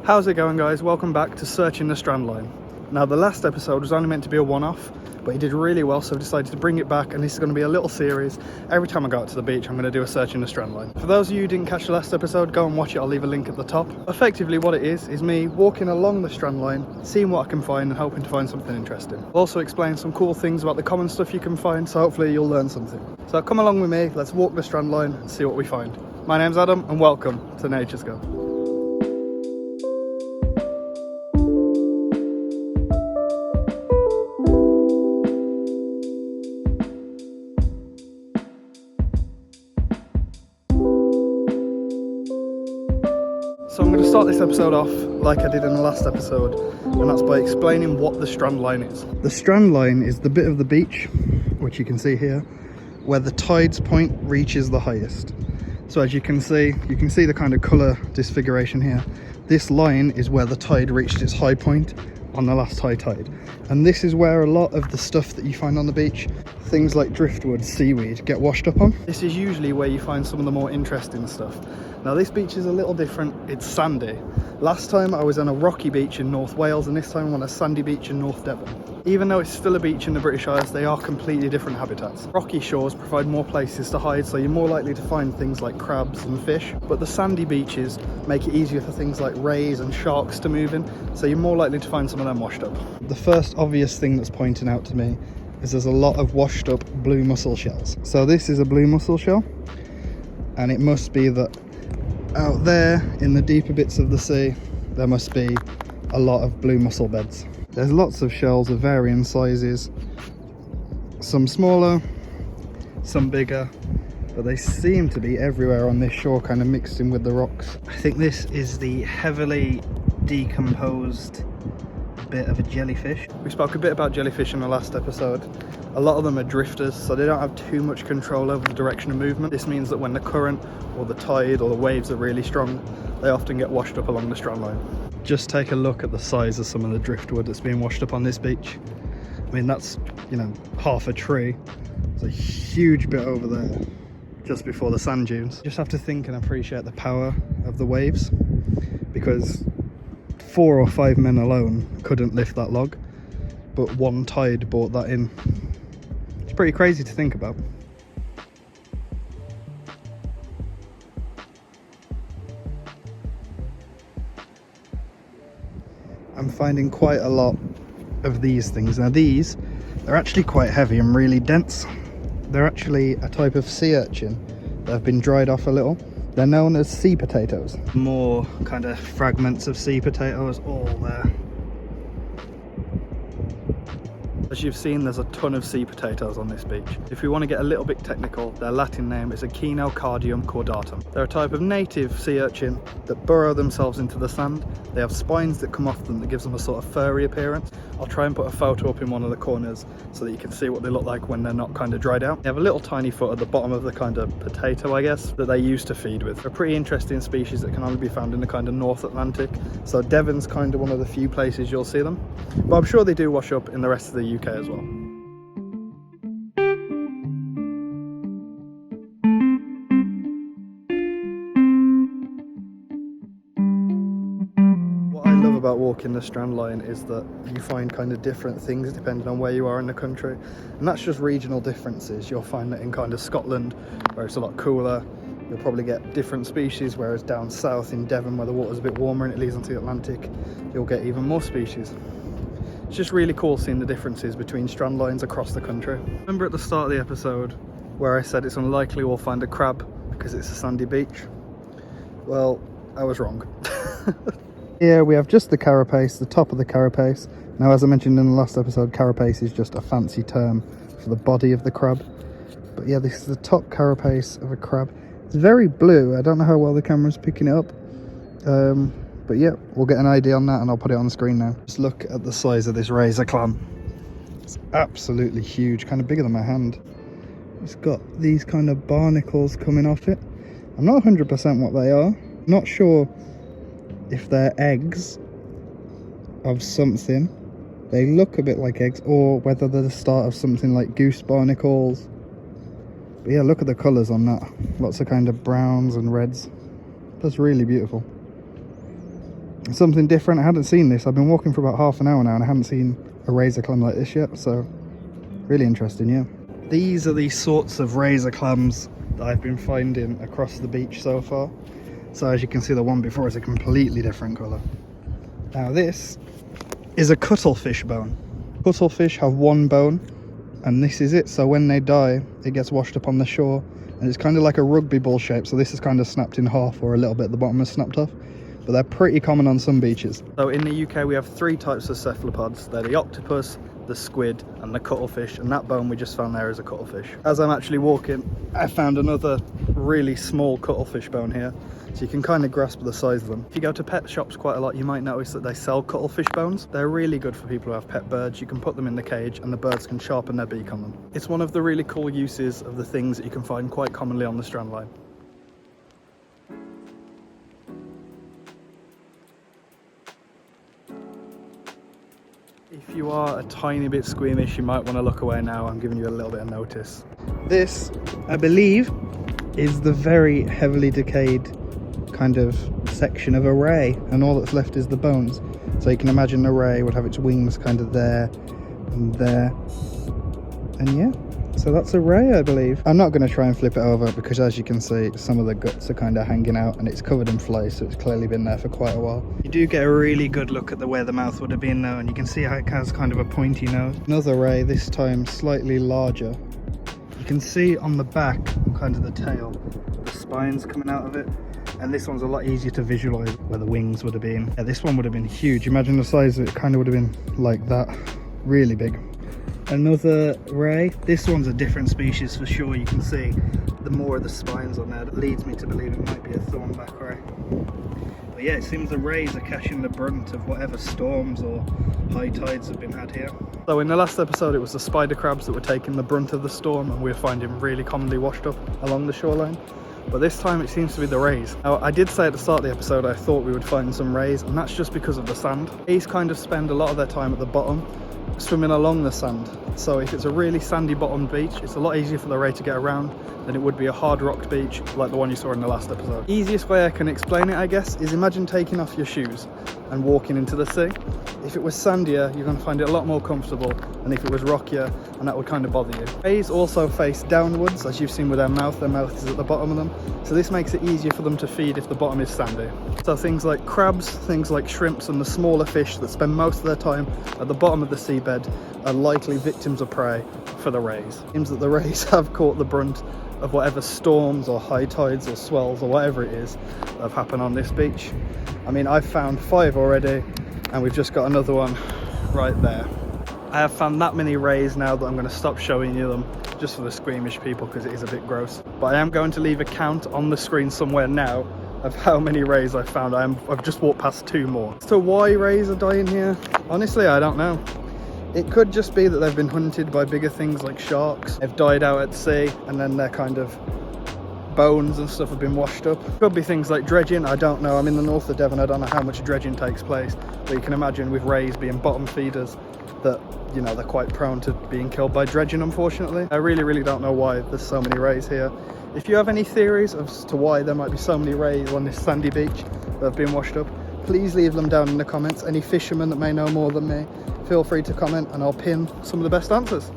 How's it going, guys? Welcome back to Searching the Strandline. Now, the last episode was only meant to be a one-off, but it did really well, so I decided to bring it back, and this is going to be a little series. Every time I go out to the beach, I'm going to do a Searching the Strandline. For those of you who didn't catch the last episode, go and watch it. I'll leave a link at the top. Effectively, what it is me walking along the Strandline, seeing what I can find and hoping to find something interesting. I'll also explain some cool things about the common stuff you can find, so hopefully you'll learn something. So come along with me, let's walk the Strandline and see what we find. My name's Adam, and welcome to Naturescope. So I'm going to start this episode off like I did in the last episode, and that's by explaining what the Strandline is. The Strandline is the bit of the beach, which you can see here, where the tide's point reaches the highest. So as you can see the kind of colour disfiguration here. This line is where the tide reached its high point on the last high tide. And this is where a lot of the stuff that you find on the beach, things like driftwood, seaweed, get washed up on. This is usually where you find some of the more interesting stuff. Now this beach is a little different, it's sandy. Last time I was on a rocky beach in North Wales, and this time I'm on a sandy beach in North Devon. Even though it's still a beach in the British Isles, they are completely different habitats. Rocky shores provide more places to hide, so you're more likely to find things like crabs and fish. But the sandy beaches make it easier for things like rays and sharks to move in, so you're more likely to find some of them washed up. The first obvious thing that's pointing out to me is there's a lot of washed up blue mussel shells. So this is a blue mussel shell, and it must be that out there in the deeper bits of the sea there must be a lot of blue mussel beds. There's lots of shells of varying sizes, some smaller, some bigger, but they seem to be everywhere on this shore, kind of mixed in with the rocks. I think this is the heavily decomposed bit of a jellyfish. We spoke a bit about jellyfish in the last episode. A lot of them are drifters, so they don't have too much control over the direction of movement. This means that when the current or the tide or the waves are really strong, they often get washed up along the Strandline. Just take a look at the size of some of the driftwood that's being washed up on this beach. I mean, that's, half a tree. There's a huge bit over there just before the sand dunes. Just have to think and appreciate the power of the waves, because 4 or 5 men alone couldn't lift that log, but one tide brought that in. It's pretty crazy to think about. I'm finding quite a lot of these things. Now they're actually quite heavy and really dense. They're actually a type of sea urchin that have been dried off a little. They're known as sea potatoes. More kind of fragments of sea potatoes all there. As you've seen, there's a ton of sea potatoes on this beach. If we want to get a little bit technical, their Latin name is Echinocardium caudatum. They're a type of native sea urchin that burrow themselves into the sand. They have spines that come off them that gives them a sort of furry appearance. I'll try and put a photo up in one of the corners so that you can see what they look like when they're not kind of dried out. They have a little tiny foot at the bottom of the kind of potato, I guess, that they use to feed with. They're a pretty interesting species that can only be found in the kind of North Atlantic. So Devon's kind of one of the few places you'll see them. But I'm sure they do wash up in the rest of the UK as well. What I love about walking the Strandline is that you find kind of different things depending on where you are in the country, and that's just regional differences. You'll find that in kind of Scotland, where it's a lot cooler, you'll probably get different species, whereas down south in Devon, where the water's a bit warmer and it leads into the Atlantic, you'll get even more species. It's just really cool seeing the differences between strandlines across the country. Remember at the start of the episode where I said it's unlikely we'll find a crab because it's a sandy beach? Well, I was wrong. Here we have just the carapace, the top of the carapace. Now, as I mentioned in the last episode, carapace is just a fancy term for the body of the crab. But yeah, this is the top carapace of a crab. It's very blue. I don't know how well the camera's picking it up. But yeah, we'll get an idea on that and I'll put it on the screen now. Just look at the size of this razor clam. It's absolutely huge, kind of bigger than my hand. It's got these kind of barnacles coming off it. I'm not 100% what they are. Not sure if they're eggs of something. They look a bit like eggs, or whether they're the start of something like goose barnacles. But yeah, look at the colours on that. Lots of kind of browns and reds. That's really beautiful. something different. I hadn't seen this. I've been walking for about half an hour now and I hadn't seen a razor clam like this yet, so really interesting. Yeah, these are the sorts of razor clams that I've been finding across the beach so far. So as you can see, the one before is a completely different colour. Now this is a cuttlefish bone. Cuttlefish have one bone and this is it. So when they die, it gets washed up on the shore and it's kind of like a rugby ball shape. So this is kind of snapped in half, or a little bit at the bottom is snapped off. But they're pretty common on some beaches. So in the UK we have 3 types of cephalopods. They're the octopus, the squid and the cuttlefish, and that bone we just found there is a cuttlefish. As I'm actually walking, I found another really small cuttlefish bone here, so you can kind of grasp the size of them. If you go to pet shops quite a lot, you might notice that they sell cuttlefish bones. They're really good for people who have pet birds. You can put them in the cage and the birds can sharpen their beak on them. It's one of the really cool uses of the things that you can find quite commonly on the Strandline. If you are a tiny bit squeamish, you might want to look away now. I'm giving you a little bit of notice. This, I believe, is the very heavily decayed kind of section of a ray, and all that's left is the bones. So you can imagine a ray would have its wings kind of there and there, and yeah. So that's a ray, I believe. I'm not going to try and flip it over because, as you can see, some of the guts are kind of hanging out and it's covered in flies, so it's clearly been there for quite a while. You do get a really good look at where the mouth would have been though, and you can see how it has kind of a pointy nose. Another ray, this time slightly larger. You can see on the back, kind of the tail, the spines coming out of it. And this one's a lot easier to visualise where the wings would have been. Yeah, this one would have been huge. Imagine the size of it, kind of would have been like that. Really big. Another ray. This one's a different species for sure. You can see the more of the spines on there. That leads me to believe it might be a thornback ray. But yeah, it seems the rays are catching the brunt of whatever storms or high tides have been had here. So in the last episode it was the spider crabs that were taking the brunt of the storm, and we were finding really commonly washed up along the shoreline. But this time it seems to be the rays. Now, I did say at the start of the episode I thought we would find some rays, and that's just because of the sand. Rays kind of spend a lot of their time at the bottom, swimming along the sand. So if it's a really sandy bottomed beach, it's a lot easier for the ray to get around than it would be a hard rocked beach like the one you saw in the last episode. Easiest way I can explain it, I guess, is imagine taking off your shoes and walking into the sea. If it was sandier, you're going to find it a lot more comfortable than if it was rockier, and that would kind of bother you. Rays also face downwards, as you've seen with their mouth is at the bottom of them, so this makes it easier for them to feed if the bottom is sandy. So things like crabs, things like shrimps and the smaller fish that spend most of their time at the bottom of the seabed are likely victims of prey for the rays. It seems that the rays have caught the brunt of whatever storms or high tides or swells or whatever it is that have happened on this beach. I mean, I've found 5 already, and we've just got another one right there. I have found that many rays now that I'm going to stop showing you them, just for the squeamish people, because it is a bit gross. But I am going to leave a count on the screen somewhere now of how many rays I've found. I've just walked past 2 more. As to why rays are dying here, honestly I don't know. It could just be that they've been hunted by bigger things like sharks. They've died out at sea and then their kind of bones and stuff have been washed up. Could be things like dredging, I don't know. I'm in the north of Devon, I don't know how much dredging takes place, but you can imagine with rays being bottom feeders that, you know, they're quite prone to being killed by dredging, unfortunately. I really don't know why there's so many rays here. If you have any theories as to why there might be so many rays on this sandy beach that have been washed up, please leave them down in the comments. Any fishermen that may know more than me, feel free to comment and I'll pin some of the best answers.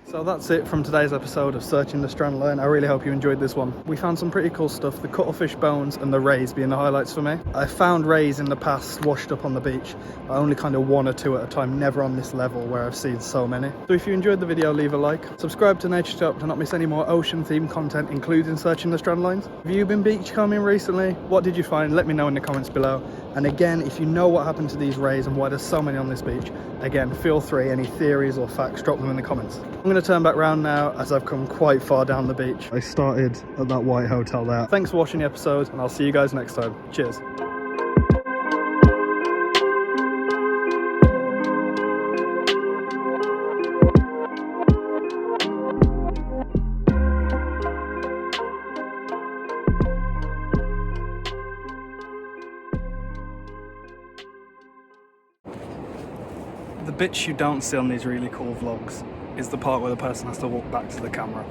So that's it from today's episode of Searching the Strandline. I really hope you enjoyed this one. We found some pretty cool stuff, the cuttlefish bones and the rays being the highlights for me. I found rays in the past washed up on the beach, but only kind of 1 or 2 at a time, never on this level where I've seen so many. So if you enjoyed the video, leave a like. Subscribe to Naturescope to not miss any more ocean themed content, including Searching the Strandlines. Have you been beachcombing recently? What did you find? Let me know in the comments below. And again, if you know what happened to these rays and why there's so many on this beach, again, feel free, any theories or facts, drop them in the comments. I'm going to turn back around now as I've come quite far down the beach. I started at that white hotel there. Thanks for watching the episode, and I'll see you guys next time. Cheers. The bits you don't see on these really cool vlogs is the part where the person has to walk back to the camera.